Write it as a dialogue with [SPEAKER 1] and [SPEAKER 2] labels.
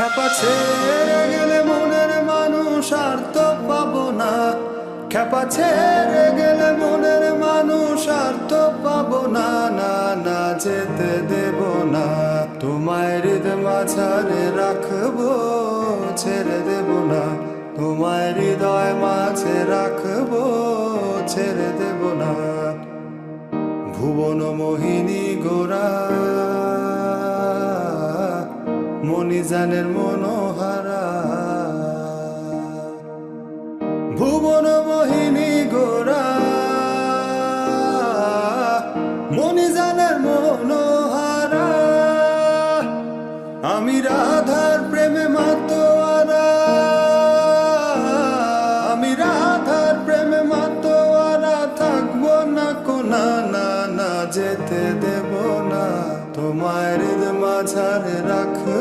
[SPEAKER 1] খ্যাপা ছেড়ে গেলে মনের মানুষ আর তো পাবো না। খ্যাপা ছেড়ে গেলে মনের মানুষ আর তো পাবো না। না না যেতে দেব না, তোমায় হৃদয় মাঝারে রাখবো, ছেড়ে দেব না। তোমায় হৃদয় মাঝে রাখবো, ছেড়ে দেব না। ভুবন মোহিনী গোরা মণিজানের মনোহারা, ভুবন মোহিনী গোরা মণিজানের মনোহারা। আমি রাধার প্রেমে মাতো